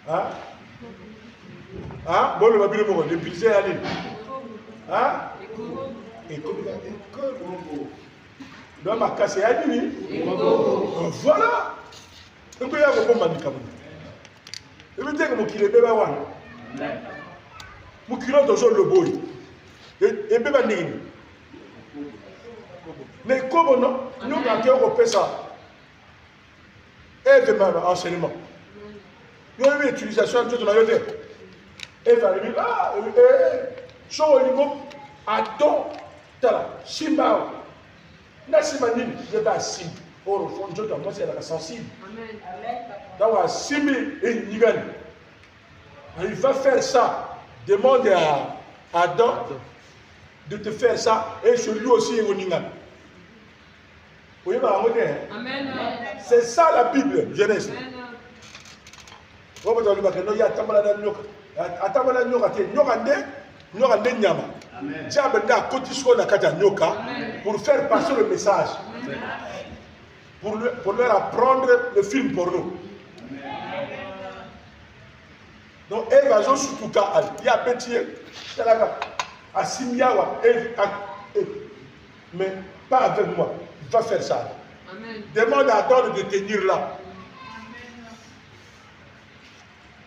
Hein? Hein? Bon, le babylone, le budget, allez. Hein? Donc, ma casse est à lui. Voilà. Et puis, il y a un bon manicament. Et puis, il y a un qui est bébé. Mon kilo de zone le boy. Et bébé n'est. Mais comment non? Nous, on peut ça. Et de même, enseignement. Nous avons une utilisation de la vie. Et va lui dire, ah, son au niveau, attends, tala, simba, nasimani, je vais à sim. Au fond, je dois moi, c'est la sensible. Dans la simi et nigan. Il va faire ça. Demande à Adam de te faire ça. Et celui aussi est au nigan. Oui, c'est ça la Bible, Genèse. Pour faire passer le message, pour leur apprendre le film porno. Donc, évasion surtout quand il y a petit, à Simiawa, mais pas avec moi, va faire ça. Amen. Demande à Adam de tenir là.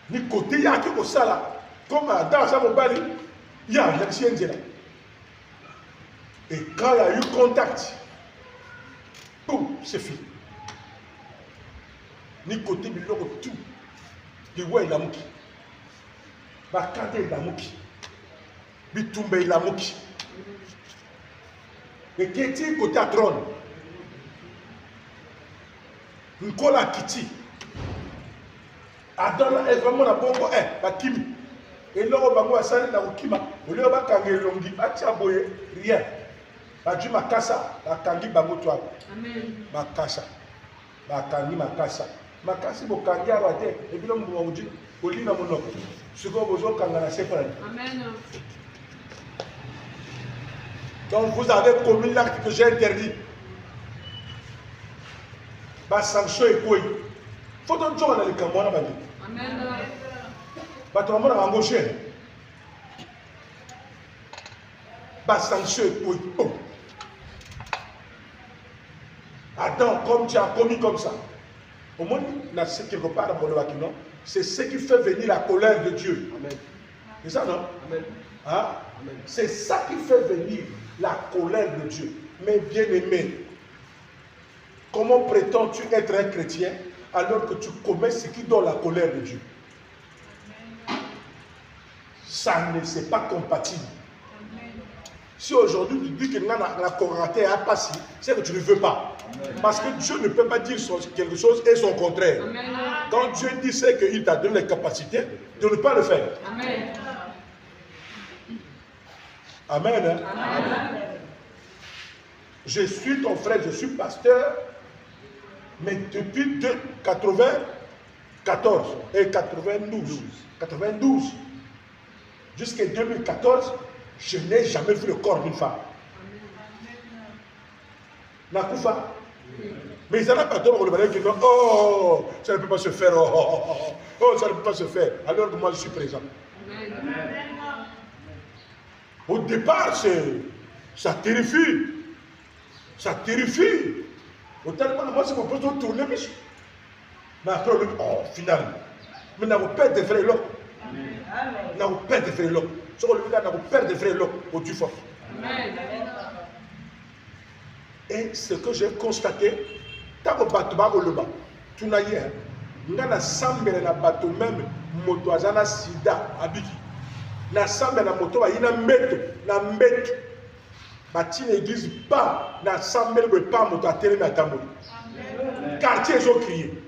Ni côté, il y a quelque chose là. Comme dans sa mobile, il y a un chien là. Et quand il y a eu contact, boum, c'est fini. Ni côté, il y a tout. Il y a un mouki. Bakate il y a un mouki. Bitumbe il y a un mouki. Et qui est côté à trône. Nkola Kiti. Adam est vraiment la bombe, Bakimi. Et là, on va s'en aller dans le Kima. On va kange longi, Atiaboye, rien. Baju Makasa, Bakangi Bamotoa. Amen. Makasa. Bakangi Makasa. Makasi Bokangi Awate, et puis l'homme Mouji, Olina Monok. Ce qu'on vous a Kangana Séparé. Amen. Donc vous avez commis l'acte que j'ai interdit. Ba sanction est quoi? Faut donc jouer dans les Camerounais. Amen. Ba tout le monde a embauché. Ba sanction est quoi? Oh. Attends, comme tu as commis comme ça. Au moins, c'est quelque part dans le Wakino. C'est ce qui fait venir la colère de Dieu. Amen. C'est ça, non? Amen. Hein? Amen. C'est ça qui fait venir la colère de Dieu. Mais bien aimé, comment prétends-tu être un chrétien alors que tu commets ce qui donne la colère de Dieu? Ça ne c'est pas compatible. Si aujourd'hui tu dis que la correcté a passé, c'est que tu ne veux pas. Parce que Dieu ne peut pas dire quelque chose et son contraire. Amen. Quand Dieu dit c'est qu'il t'a donné les capacités de ne pas le faire. Amen. Amen. Hein? Amen. Je suis ton frère, je suis pasteur, mais depuis 1994 et 92 jusqu'à 2014, je n'ai jamais vu le corps d'une femme. Nakoufa. Mais ils n'ont pas tort pour le malin qui dit oh, ça ne peut pas se faire, oh, ça ne peut pas se faire, alors que moi je suis présent. Amen. Au départ, ça terrifie. Ça terrifie. Au tellement, moi, c'est mon poste de tourner, mais après, oh, finalement. Mais nous pas de frères là. Nous pas de frères là. Sur le cas, nous pas de frères là au du fort. Et ce que j'ai constaté, tant que bateau va le bas, tout n'a rien. Nous avons semblé na bateau même, moto azana sida abiki. Na semblé na moto va ina mettre, na mettre. Bati n'existe pas, na semblé le pas moto à télé na tambour. Quartier ils ont crié.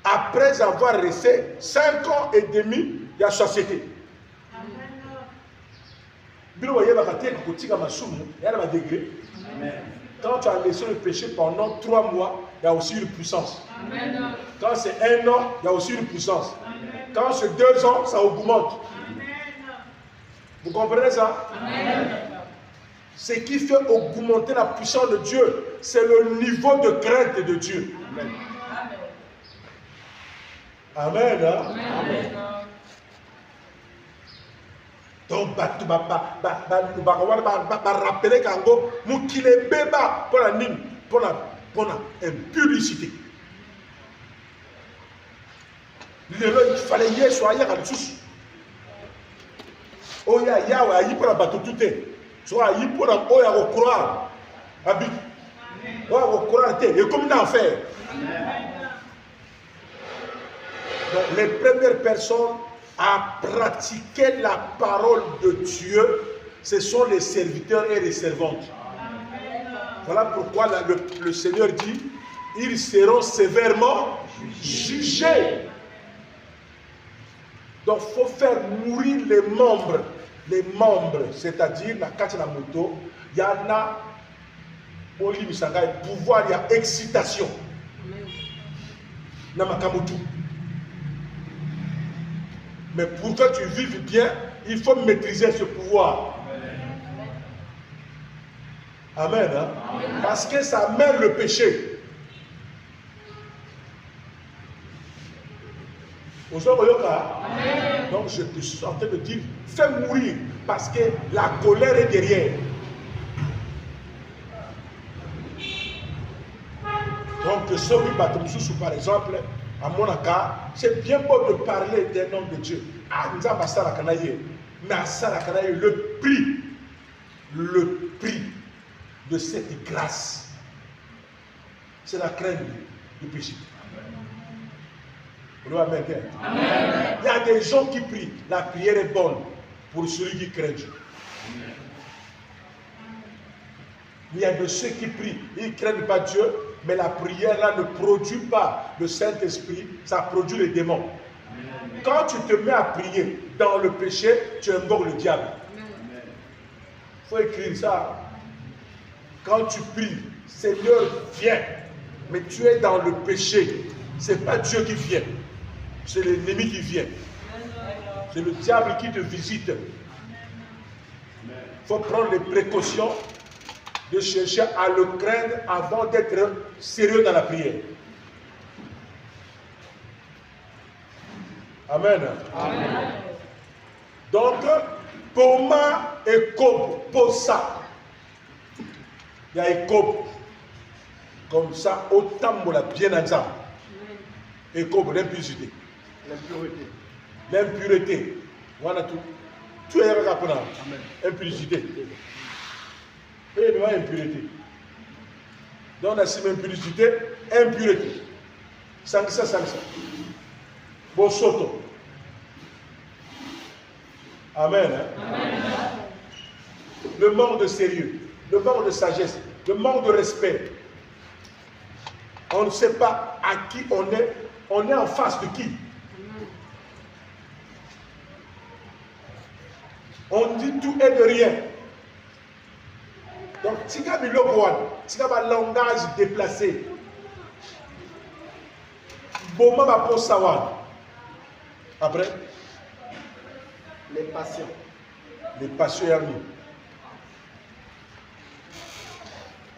Après avoir resté 5 ans et demi de la société. Quand tu as laissé le péché pendant 3 mois, il y a aussi une puissance. Amen. Quand c'est 1 an, il y a aussi une puissance. Amen. Quand c'est 2 ans, ça augmente. Amen. Vous comprenez ça? Amen. Ce qui fait augmenter la puissance de Dieu, c'est le niveau de crainte de Dieu. Amen. Amen. Amen. Donc, tu vas rappeler qu'Ango, Moukile Beba, pour la impudicité. Il fallait y soit hier à tous. Oh, ya, il pour la bateau tout est. Soit il pour la oya au croire. Habit. Oya au croire, et comme il a fait. Donc, les premières personnes à pratiquer la parole de Dieu, ce sont les serviteurs et les servantes. Voilà pourquoi le Seigneur dit, ils seront sévèrement jugés. Donc, il faut faire mourir les membres. Les membres, c'est-à-dire, la la moto, il y en a, pouvoir, il y a excitation. Namakamutu. Mais pour que tu vives bien, il faut maîtriser ce pouvoir. Amen. Hein? Amen. Parce que ça mène le péché. Amen. Donc je suis en train de dire, fais mourir, parce que la colère est derrière. Donc celui Batomsou, par exemple, à mon cas, c'est bien beau de parler d'un homme de Dieu. Ah, nous avons ça la canaille. Mais à ça la canaille, le prix de cette grâce, c'est la crainte du péché. Amen. Amen. Il y a des gens qui prient. La prière est bonne pour celui qui craint Dieu. Il y a de ceux qui prient. Ils ne craignent pas Dieu, mais la prière là ne produit pas le Saint-Esprit, ça produit les démons. Quand tu te mets à prier dans le péché, tu invoques le diable. Il faut écrire ça. Quand tu pries, Seigneur, viens, mais tu es dans le péché. Ce n'est pas Dieu qui vient, c'est l'ennemi qui vient. C'est le diable qui te visite. Il faut prendre les précautions de chercher à le craindre avant d'être sérieux dans la prière. Amen. Amen. Donc, Poma et Kob, Posa. Il y a Kob. Comme ça, autant de la bien ensemble. Et Kob, l'impudicité. L'impureté. L'impureté. Voilà tout. Tout est avec Amen. Impudicité. Et nous avons impureté. Donc, on a si impudicité, impureté. Sanguisa. Bosoto. Amen. Amen. Le manque de sérieux, le manque de sagesse, le manque de respect. On ne sait pas à qui on est en face de qui. On dit tout et de rien. Donc, si tu as un langage déplacé, bon, va pour savoir. Après, les passions. Les passions hernies.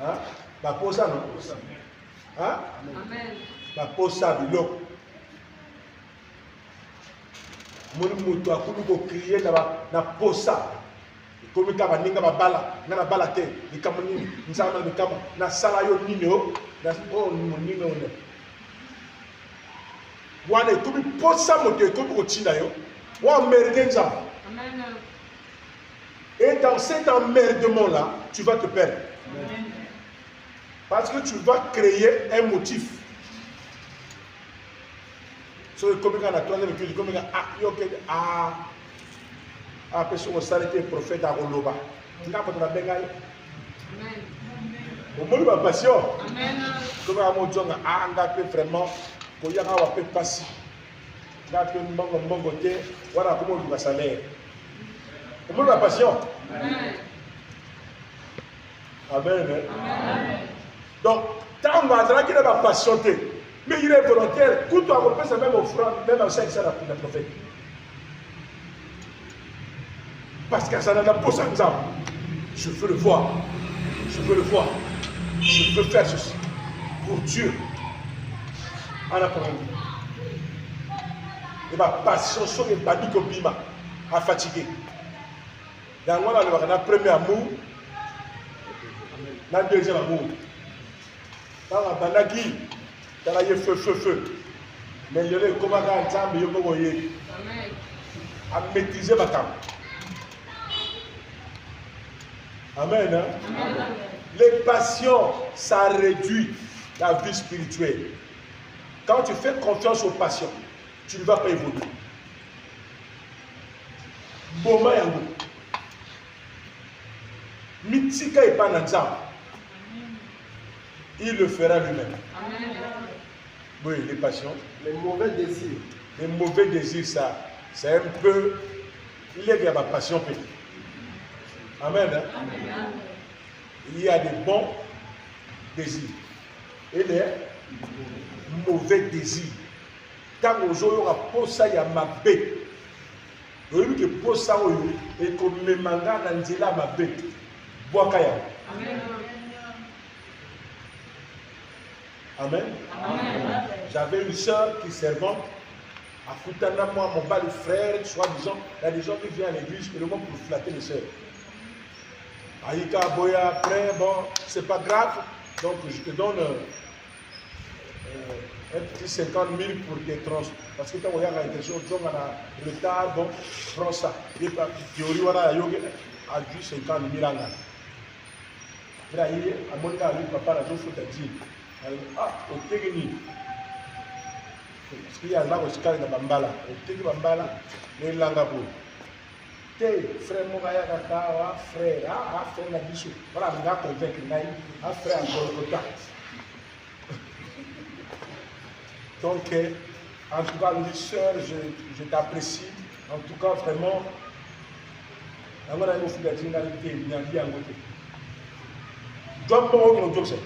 Hein? Va pour ça, non? Hein? Amen. Va pour ça, bilo. Mon moutou a couru crier na posa. Comme kaba ninga babala, na bala te, ni kamoni, ni sama ni kama, na sala yo nino, na oh nino ne. Wane comme posa moto comme otina yo, wa merdenza. Amen. Et dans cet emmerdement là, tu vas te perdre. Amen. Parce que tu vas créer un motif. So comme quand la troisième étude, comme personne s'arrête le prophète à Roloba. Tu n'as pas de la bengaille. Amen. Au moins ma passion. Amen. Comme à mon Dieu, on a vraiment pour y avoir un peu passé. On a fait un bon côté. Voilà comment on va salaire. Au moins ma passion. Amen. Amen. Amen. Donc, tant qu'on va qu'il va patienter. Mais il est volontaire. Quand tu as repris ça même offrande, même en 5 ans pour le prophète. Parce que ça n'a pas de exemple. Je veux le voir. Je veux le voir. Je veux faire ceci. Pour Dieu. En apprenant. Et ma passion sur les bandits comme Bima, à fatiguer. Dans le monde, on a le premier amour, le deuxième amour. Dans la bandaki, dans la feu. Mais il y a des commandants ensemble, il y a des commandants à maîtriser ma cam. Amen. Hein? Amen. Les passions, ça réduit la vie spirituelle. Quand tu fais confiance aux passions, tu ne vas pas évoluer. Boma yango. Mitika et Pananza. Il le fera lui-même. Oui, les passions. Les mauvais désirs. Les mauvais désirs, ça, c'est un peu. Il y a ma passion. Amen. Hein? Amen. Il y a des bons désirs et des mauvais désirs. Quand on aura posé à ma bête, on a que posé et qu'on me manga dans ma bête. Boakaya. Amen. Amen. J'avais une soeur qui servante à Koutana, moi, mon bas de frère, soi-disant, il y a des gens qui viennent à l'église pour flatter les sœurs. Aïka Boya, après, bon, c'est pas grave, donc je te donne un petit 50 000 pour tes trans. Parce que quand on a l'intention, on a retard, donc prends ça. Et puis, théorie, on a eu 50 000 ans. Il a eu, à mon cas, papa, la chose, il a dit, ah, au Tegeni. Parce qu'il y a là, au Skali, dans Bambala. Au Tegeni Bambala, il y a là, frère Mogaya Kaka, frère, frère Nabiso. Voilà, on a convaincu Naï, frère Golgotha. Donc, en tout cas, Louis, sœur, je t'apprécie. En tout cas, vraiment, on a une fille d'ingalité, il y a un bien côté. Job bon, on job c'est.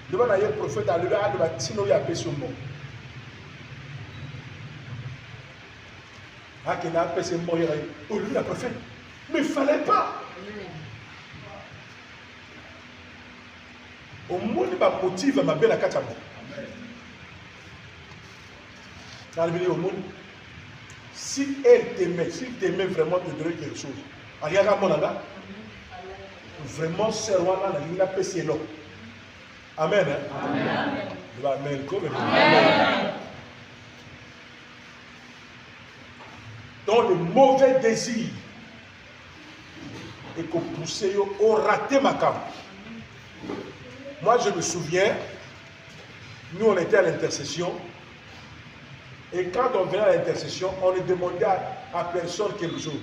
Devant le prophète, à l'heure de Batino, il y a péché au monde. Ah, qui n'a pas essayé de mourir. Oh, lui, il a pas fait. Mais il ne fallait pas. Au moins, il m'a motivé à ma belle à Katamo. Au monde, si elle t'aimait, s'il t'aimait vraiment, te donner quelque chose. Ariaga Monanga, vraiment, c'est roi, il a péché l'eau. Amen. Amen. Amen. Amen. Dans le mauvais désir et qu'on poussait au raté ma cam. Moi, je me souviens, nous, on était à l'intercession. Et quand on venait à l'intercession, on ne demandait à personne quelque chose.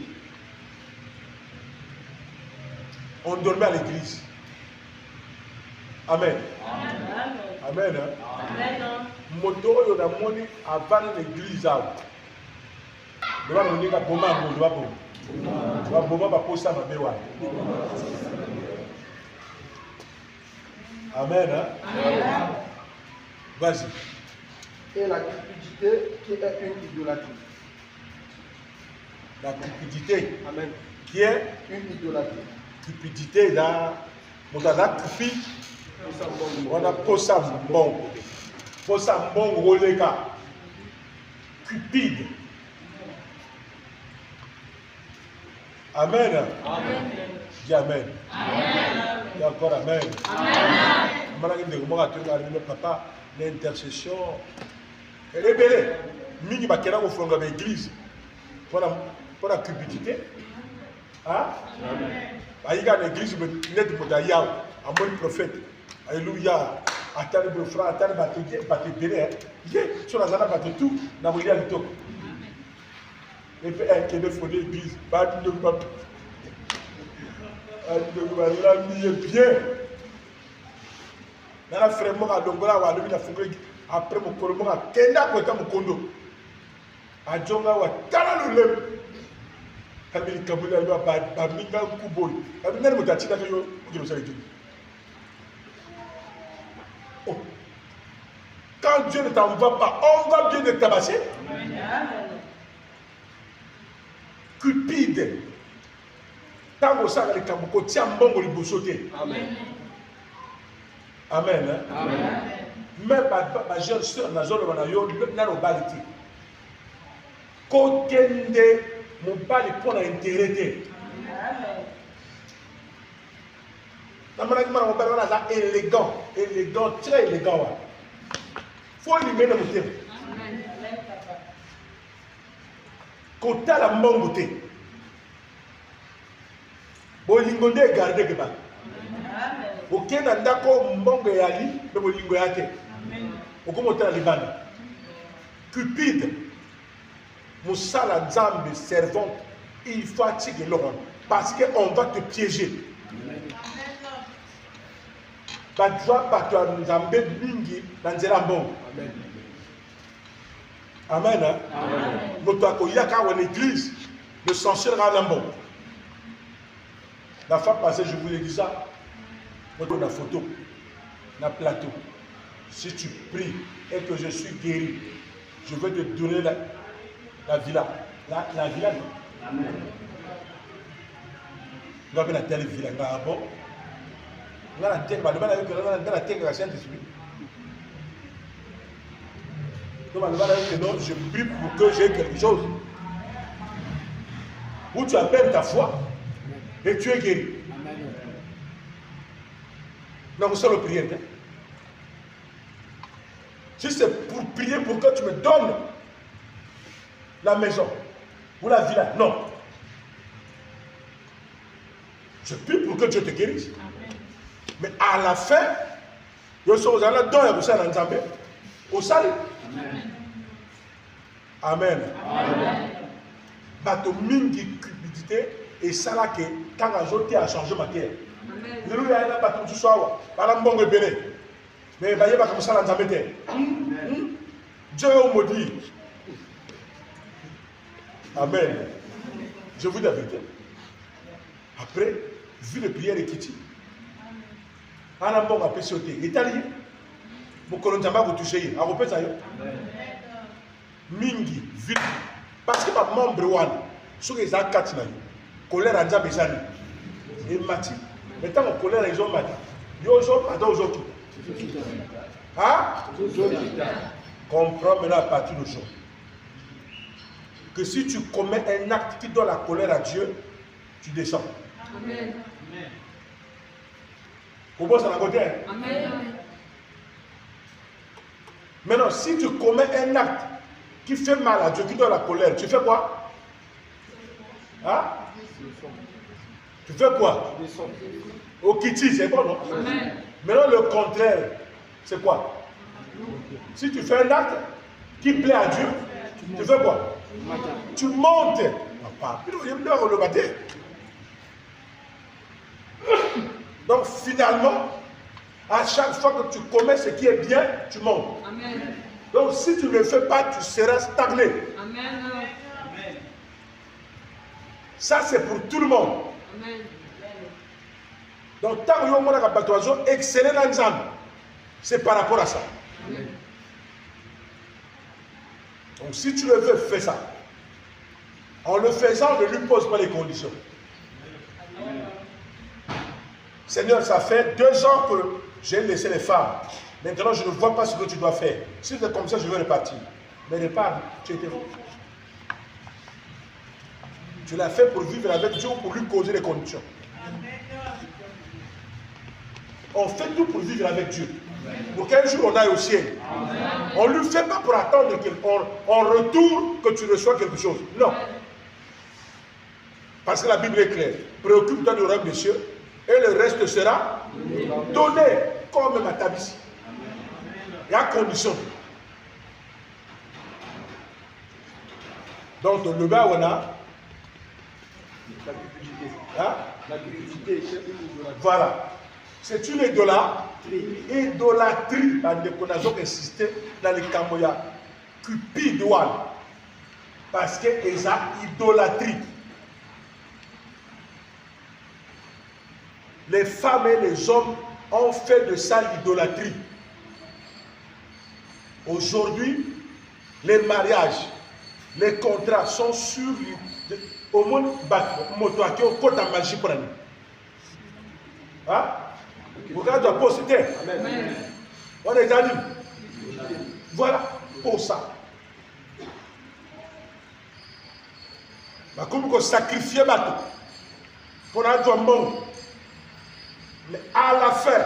On dormait à l'église. Amen. Amen. Amen. Amen. Moto, on a moni avant l'église. Amen. Amen. Vas-y. Et la cupidité qui est une idolâtrie. La cupidité. Amen. Qui est une idolâtrie. Cupidité là. On a cupide. On a posambon. Posambon roleka. Cupide. Amen. Amen. Dis Amen. Amen. Dis encore Amen. Amen. Papa, l'intercession. Elle est belle. Mini bakela au fond de l'église. Pour la cupidité. Hein? Amen. Il y a l'église, net pour d'ailleurs, un bon prophète. Alléluia. Attends le frère, attends le bâtiment. Sur la zone de tout, n'a rien du tout. Et puis, elle qui est de l'église, pas de papier. Elle est bien. Dans la frère, à Dongola, ou à lui, la fougue, après mon colombo, à Kenda, côté mon condo. À Djonga, ou à Talalulem. Elle dit que vous avez un minga kuboy. Elle dit que vous avez un minga. Quand Dieu ne t'envoie pas, on va bien te tabasser. Cupide. Tant que ça, les Kabouko, tiens bon, les boussotés. Amen. Amen. Amen. Même ma jeune soeur, dans la zone où yo, n'a pas balité. Quand mon bali pour l'intérêt. Élégant, élégant, très élégant. Faut lui mettre le thème. Quand tu as la beauté, bolingo nde garder que ba. Ok na ndako mbongo yali, mais bolingo yate. Okomota libana. Cupide, Moussala Nzambe servante, il fatigue l'homme parce qu'on va te piéger. Badwa batwa Nzambe mingi nanzela mbongo. Amen. Notre akoyaka en église, le censurera l'ambon. La fois passée, je vous l'ai dit ça. Notre la photo, la plateau. Si tu pries et que je suis guéri, je vais te donner la villa. La villa, non. Amen. Nous avons la telle villa. Bon. Nous avons la telle la Saint-Esprit. Non, je prie pour que j'ai quelque chose. Où tu appelles ta foi et tu es guéri. Donc, c'est le prière. Si c'est pour prier pour que tu me donnes la maison ou la villa, non. Je prie pour que Dieu te guérisse. Mais à la fin, je suis aux allants dans le Nzambe, au salut. Amen. Bato mingi cupidité et ça là que quand ajouté a changé ma terre. Nous y a là bato tout soir, bala mbongo béné. Mais baye ba comme ça Nzambe terre. Dieu est maudit. Amen. Je vous dis la vérité. Après, vu les prières et Kiti, ana mbongo a péchoté. Italie, vous connaissez pas vous toucher. A repéter ça. Mingi, vite. Parce que ma membre one, sur les actes, colère à Nzambe Zani. Et Mati. Maintenant, mon colère, ils ont Mati. Ils ont Mati aux autres. Hein? Comprends maintenant à partir d'aujourd'hui que si tu commets un acte qui donne la colère à Dieu, tu descends. Amen. Comment ça va côté? Amen. Maintenant, si tu commets un acte qui fait mal à Dieu, qui donne la colère, tu fais quoi? Hein? Tu fais quoi? Au Kiti, c'est bon, non? Amen. Maintenant, le contraire, c'est quoi? Si tu fais un acte qui plaît à Dieu, tu fais quoi? Tu montes. Donc, finalement, à chaque fois que tu commets ce qui est bien, tu montes. Amen. Donc, si tu ne le fais pas, tu seras stagné. Amen. Ça, c'est pour tout le monde. Amen. Donc, tant que tu as excellent ensemble, c'est par rapport à ça. Amen. Donc, si tu le veux, fais ça. En le faisant, ne lui pose pas les conditions. Amen. Seigneur, ça fait 2 ans que j'ai laissé les femmes. Maintenant, je ne vois pas ce que tu dois faire. Si c'est comme ça, je vais repartir. Mais repars, tu étais fou. Tu l'as fait pour vivre avec Dieu ou pour lui causer les conditions. On fait tout pour vivre avec Dieu. Pour quel jour on aille au ciel. On ne lui fait pas pour attendre en retour que tu reçois quelque chose. Non. Parce que la Bible est claire. Préoccupe-toi du royaume des cieux et le reste sera donné comme ma tabis. Il y a condition. Donc, le bas, on a la cupidité. Voilà. C'est une idolâtrie. Idolâtrie. On a insisté dans les Camoya. Cupide. Parce que c'est idolâtrie. Les femmes et les hommes ont fait de ça l'idolâtrie. Aujourd'hui, les mariages, les contrats sont sur au moins motoaki au côté de magie pour nous. Hein? Vous regardez la poster. On est dit. Voilà pour ça. Comme qu'on sacrifie bateau pour un bon. Mais à la fin,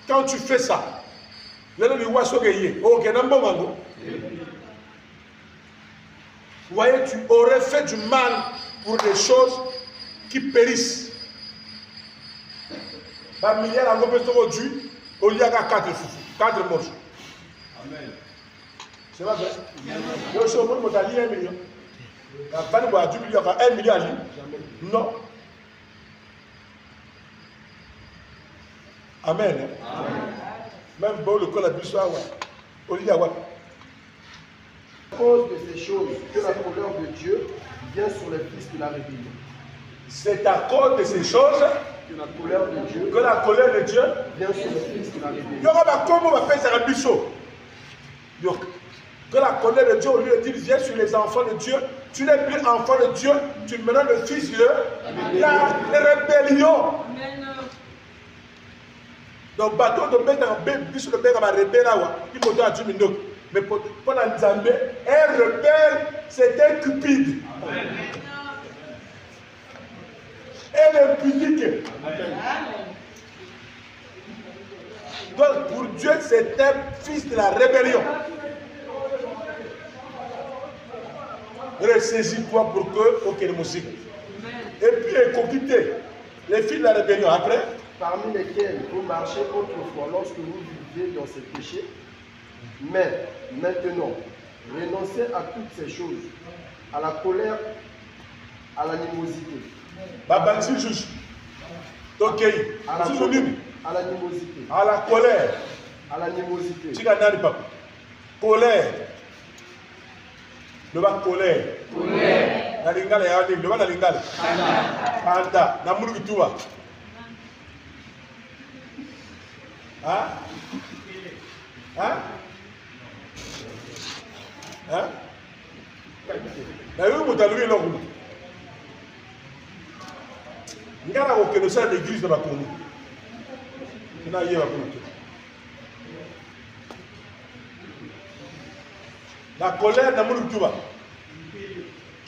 quand tu fais ça, vous voyez, tu aurais fait du mal pour des choses qui périssent. Par milliard en gros aujourd'hui, au lieu de 4 morceaux. Amen. C'est pas vrai. Je suis au monde, 1 million. Quand on a 2 millions, 1 million à l'île. Non. Amen. Même bon, le col a bu ça, au lieu de à cause de ces choses que la colère de Dieu vient sur les fils de la rébellion. C'est à cause de ces choses que la colère de Dieu vient sur les fils de la rébellion. Il y aura comment on va faire ça, biseau. Que la colère de Dieu, au lieu de dire viens sur les enfants de Dieu, tu n'es plus enfant de Dieu, tu me donnes le fils de la rébellion. Donc, bateau de mettre en biseau de mettre en rébellion, il faut dire à Dieu, mais pour la Zambé, un rebelle, c'est un cupide. Elle est pudique. Donc pour Dieu, c'est un fils de la rébellion. Ressaisis-toi pour que aucune musique. Et puis écoutez, les fils de la rébellion après. Parmi lesquels vous marchez autrefois lorsque vous viviez dans ces péchés. Mais maintenant, renoncez à toutes ces choses, à la colère, à l'animosité. Babansi juste. Ok. À l'animosité. À la colère. À l'animosité. Tu as dit papa. Colère. Le bas colère. Colère. La lingala ya dit. Le bas la lingala. Anda. Na mulu kitua. Hein? Hein? Hein? Na yo mutaluye longu. Ngana okelo sa l'église de Bakono. Kina yé Bakono. La colère na mulu tuba.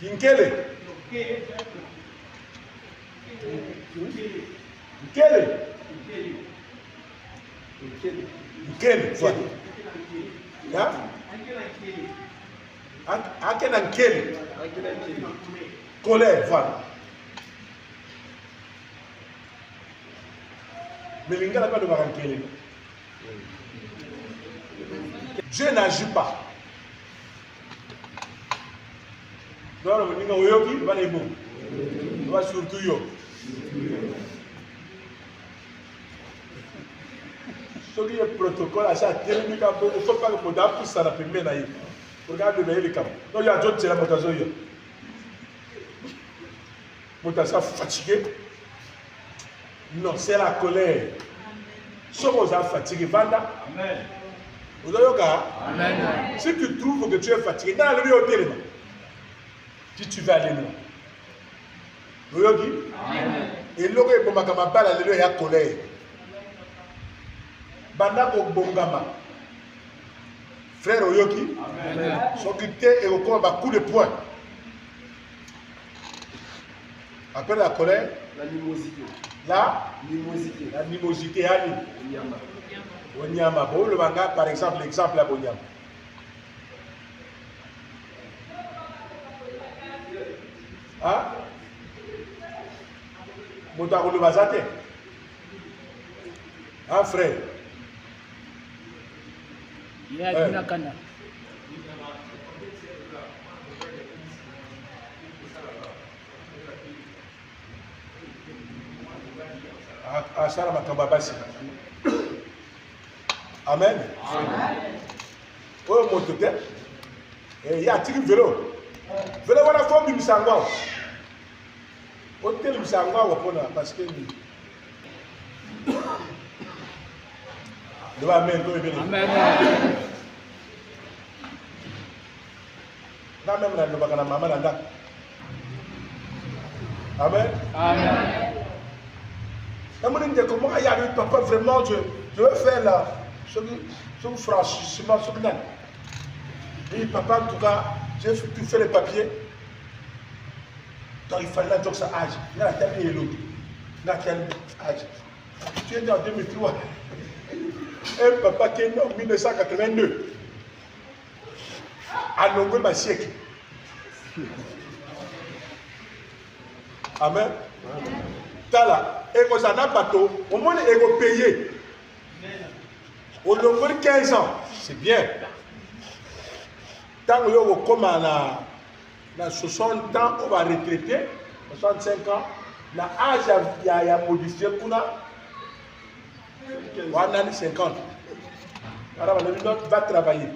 Kinkele. Nkele. Nkele. Ya? Akena nkele. Colère, voilà. Mais l'ingala pas de Barankele. Dieu n'agit pas. Donc, il va les mots. Il va surtout yo. Ce qui est protocole, à chaque technique, il ne faut pas que le modèle pousse à la première naïve. Regardez les caméras. Donc, il y a d'autres qui sont là, Moutaza fatigué. Non, c'est la colère. Si vous êtes fatigué, Vanda. Amen. Vous avez Amen. Si tu trouves que tu es fatigué, dans le milieu au si tu vas aller là. Vous avez Amen. Et l'eau est pour ma camarade, il y a colère. Banda ko bongama. Frère Oyoki, s'occuper et au corps à coup de poing. Après la colère, l'animosité. L'animosité, Onyama. Bon, le manga, par exemple, l'exemple à Onyama. Hein? Moutaro le Bazate. Hein, frère? Il y a une canne. Asala makambabasi. Amen. Oh, mon totem. Il y a un vélo. Vélo, voilà, il faut que je me hôtel Msangwa parce que le amen do ebele amen na même na lo bakana mama nanda amen amen na mon dit comment il y a papa vraiment je veux faire là ce franchissement ce que dit, papa, en tout cas, j'ai tout fait les papiers. Donc il fallait la dire ça âge. Il a terminé l'autre. Il a terminé âge. Tu es né en 2003. Un papa qui est né en 1982. À longueur de siècle. Amen. Tala. Et vous en avez bateau. Au moins, il faut payer. Au longueur de 15 ans. C'est bien. Tant que vous commencez dans 60 ans, on va retraiter. 65 ans. L'âge a modifié pour nous. On a 50. Alors, on va travailler.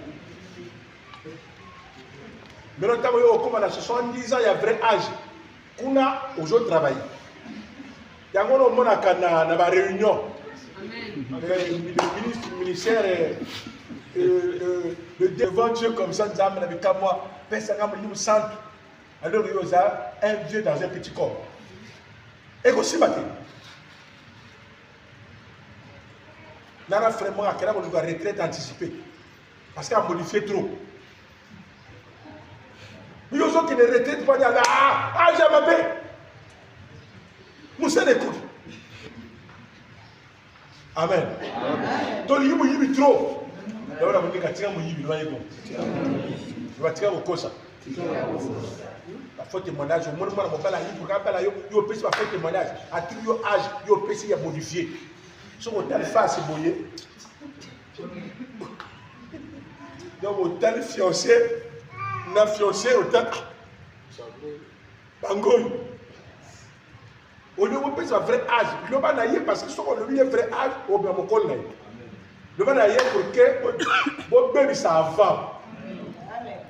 Maintenant, quand on a 70 ans, il y a un vrai âge. On a aujourd'hui travaillé. Il y a une réunion. Le ministère, le devant Dieu comme ça, nous avons dit qu'à moi, personne n'a centre. Alors, il y a un vieux dans un petit corps. Et aussi, matin. Nous avons vraiment à une retraite anticipée. Parce qu'elle a modifié trop. Il y a des gens qui ne retraitent pas. Ah, j'ai ma paix. Moussa l'écoute. Amen. Donc, il y a trop. Il y a des gens qui la faute témoignage, au moins, il y a un témoignage. À tout âge, il y a modifié. Si on a face à boyer, donc on a fiancé, on a fiancé, on a bangoy. On lui a fait un vrai âge. Le banaïe, parce que si on lui a un vrai âge, on va me coller. Le banaïe, pour que mon bébé ça avant.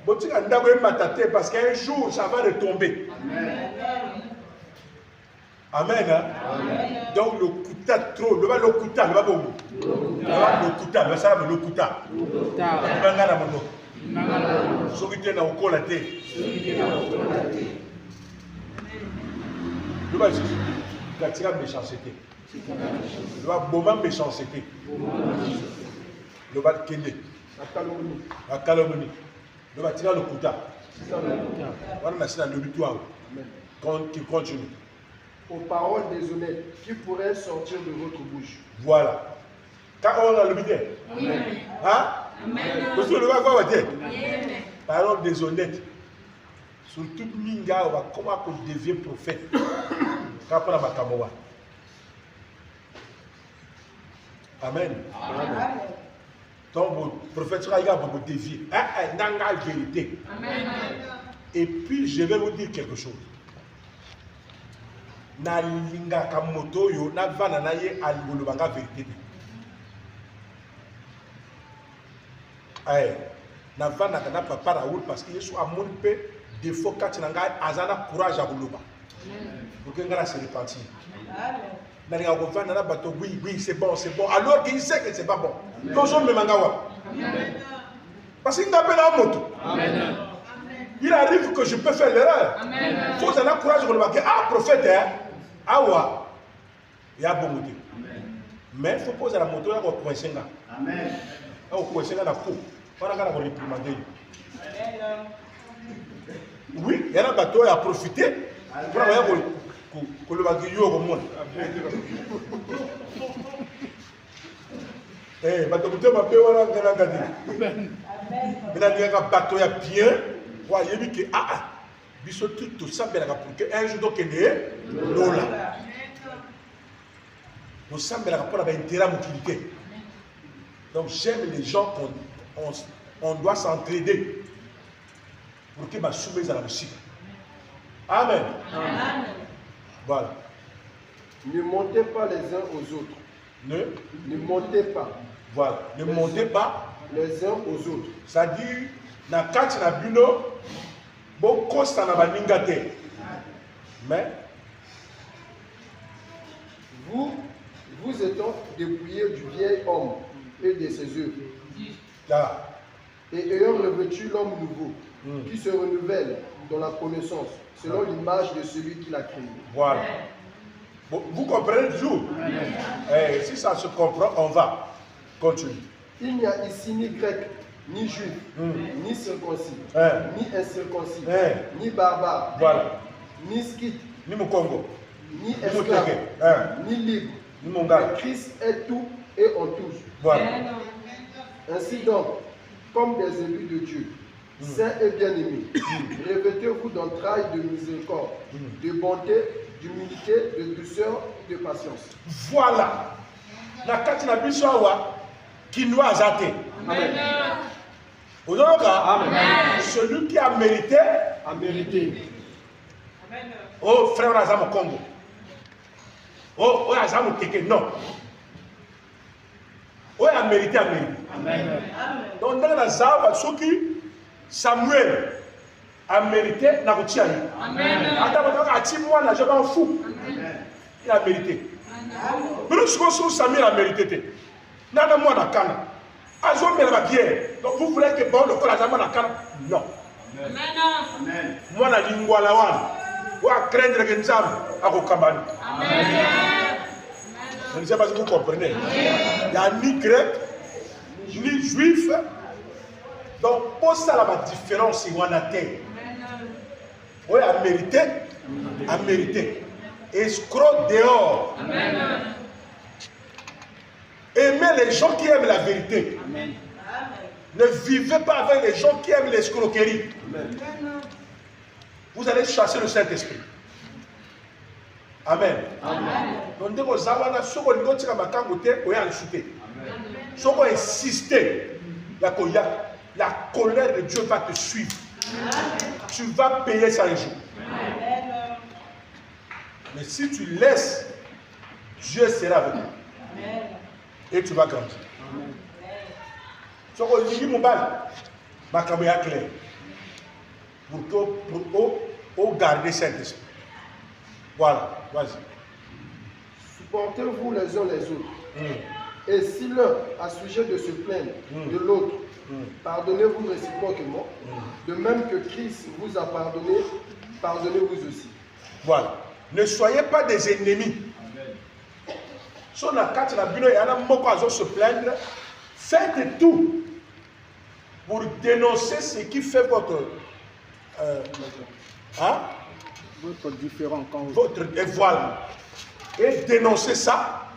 Parce qu'un jour, ça va retomber. Amen. Hein? Amen. Donc le kuta trop, le kuta, le bon. Le kuta, le salam le kuta. Mangana mono. Sogité na okola te. Le va juste la méchanceté. Le va bomba méchanceté. Le va kende. La calomnie. Le va tirer le kuta. Voilà, c'est le victoire. Qui continue. Aux paroles déshonnêtes qui pourraient sortir de votre bouche. Voilà. Quand on a le bidé. Hein? Parce que le va quoi dire? Paroles déshonnêtes. Surtout Minga, comment on devient prophète. Quand on a ma camoa. Amen. Donc, le prophète sera pour dévier. Nanga vérité. Et puis, je vais vous dire quelque chose. Na linga kamoto yo na vana na ye alibolo banga vérité. Aïe, na vana kana papa Raoul parce que Yesu a mon peu défaut quand nanga azana courage à boloba. Pour que ngala se repentir. Na linga ko vana na bato oui c'est bon alors qu'il sait que c'est pas bon. Donc je me mangawa. Parce qu'il n'a pas la moto. Amen. Il arrive que je peux faire l'erreur. Il faut avoir courage pour le dire. Ah, prophète, awa, il y a bon motif. Mais il faut poser la moto, il y a un point 5 ans. Amen. Il y a un point 5 ans, on a un réprimander. Oui, il y a un bateau, il a profité pour avoir que le bateau au monde. Eh, bateau, tu m'as payé, on a un gardien. Mais il y a un bateau, il y a bien. Il y a que biso tout ça pour que un jour donc est lola. Nous sommes pour la intérêt mutualité. Donc j'aime les gens on doit s'entraider pour que ma soumise à la musique. Amen. Voilà. Ne montez pas les uns aux autres. Ne montez pas. Voilà. Ne montez pas les uns aux autres. C'est-à-dire na kati na bino bo kosta na baninga te. Mais vous étant dépouillés du vieil homme et de ses œuvres. Là. Et ayant revêtu l'homme nouveau qui se renouvelle dans la connaissance selon l'image de celui qui l'a créé. Voilà. Vous comprenez toujours? Si ça se comprend, on va continuer. Il n'y a ici ni grec, ni juif, ni circoncis, ni incirconcis, ni barbare, Voilà. ni scythe, Ni Mukongo. ni esclave, ni libre. Ni Mongala. Mais Christ est tout et en tous. Voilà. Ainsi donc, comme des élus de Dieu, saints et bien-aimés, revêtez-vous d'entrailles de miséricorde, de bonté, d'humilité, de douceur, de patience. Voilà. La carte na biso awa qui nous a zaté. Amen. Vous avez celui qui a mérité. À mériter. Oh frère Azam Congo. Oh Azam Teke. Non. Oh a mérité, a mérité. Amen. Donc dans la Zawa, ceux qui Samuel a mérité na Routiani. Amen. Attends, à moi là, je m'en fous. Il a mérité. Mais nous sommes Samuel a mérité. Nana moi na Kana. Azo me la bière. Donc vous voulez que bon le corps Azam na Kana? Non. Amen. Moi na lingua la wana. Wa craindre que Nzam a Rokambani. Amen. Je ne sais pas si vous comprenez. Il n'y a ni grec, ni juif. Donc, pour ça, la différence, c'est qu'on a terre. Oui, à mériter, à mériter. Escroc dehors. Amen. Aimez les gens qui aiment la vérité. Amen. Ne vivez pas avec les gens qui aiment l'escroquerie. Vous allez chasser le Saint-Esprit. Amen. Donc, dès que vous avez un soko ligotika makangote, vous allez insulter. Soko insister, la colère de Dieu va te suivre. Tu vas payer ça un jour. Mais si tu laisses, Dieu sera avec toi. Et tu vas grandir. Soko ligi mobile, makambo ya clair. Pour garder Saint-Esprit. Voilà, vas-y. Supportez-vous les uns les autres. Et si l'un a sujet de se plaindre de l'autre, pardonnez-vous réciproquement. De même que Christ vous a pardonné, pardonnez-vous aussi. Voilà. Ne soyez pas des ennemis. Si on a quatre la bino, il y en a beaucoup qui se plaindre. Faites tout pour dénoncer ce qui fait votre Votre différent quand vous... votre voilà. Et dénoncer ça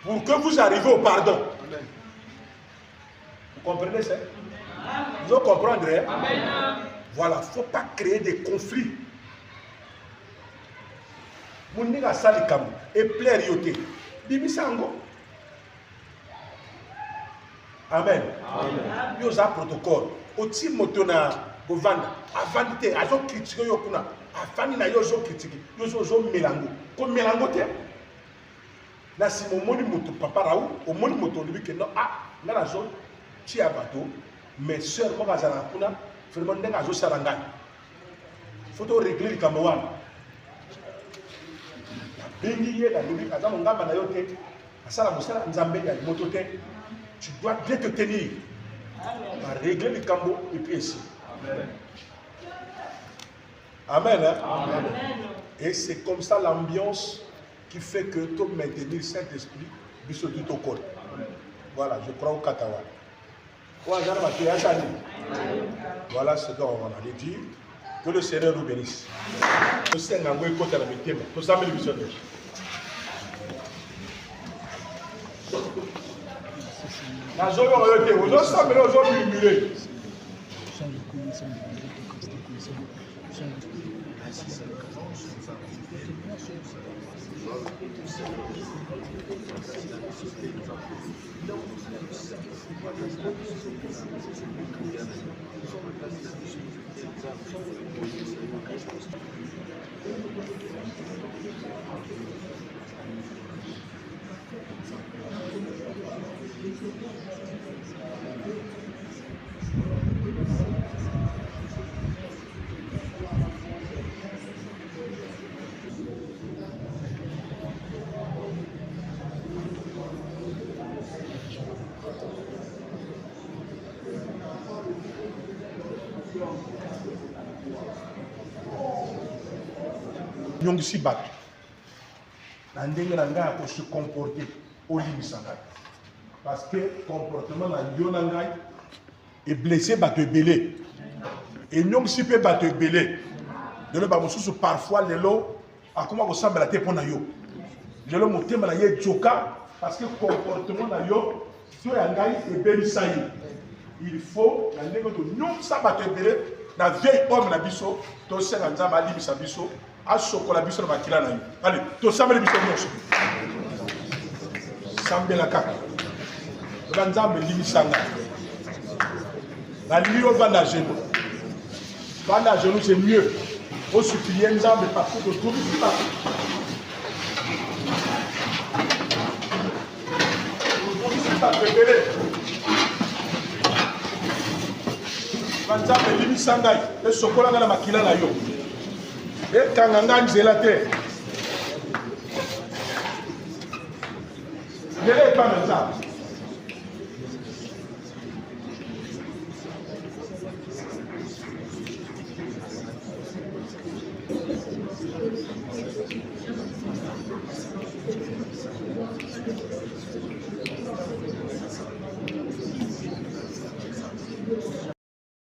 pour que vous arriviez au pardon. Amen. Vous comprenez ça? Vous comprendrez? Amen. Voilà, il ne faut pas créer des conflits. Mouniga salikam et plaire yote. Bibi sango. Amen. Yoza protocole. Oti motona govanda. Avandite azo critiquer yokuna. Afani na yozo critiquer. Yozo melango. Ko melango te. Na si momoni moto papa raou, au moni moto lui que non na la zone ti abato mais sœur mo bazala kuna vraiment ndenga zo sarangani. Faut régler le Cameroun. Bengi ye la lobi aza ngamba na yote. Asala musala nzambe ya moto te. Tu dois bien te tenir. À régler le Cambo et puis ici. Amen. Amen. Amen. Et c'est comme ça l'ambiance qui fait que tu maintenir le Saint-Esprit biso tout au col. Voilà, je crois au Katawa. Voilà ce dont on allait dire. Que le Seigneur nous bénisse. Le Seigneur nous écoute à la métier. Nous avons le missionnaire. La zone où on était, vous avez les autres murmurés. Nyongi si bato na ndenge na ngai ko se comporter au limisa ngai parce que comportement na yo na ngai et blessé bateau belé. Et nous si peut bateau belé. De le bamosusu parfois les lots a comment ressemble la tête pour nayo. Les lots montent na ye joka parce que comportement nayo si on a et belisaï. Il faut la négo de nous ça bateau belé na vieille homme na biso to senga nzamba ali bisa biso a chocolat biso na bakila na yo. Allez, to sambele biso nyonso. Sambela kaka. Nzambe limisanga. La lio va na genou. Va na genou c'est mieux. Au supplier Nzambe partout de tout ça. Nzambe limisanga e sokola na makila na yo. E kanganga nzela te. Nele pas Nzambe.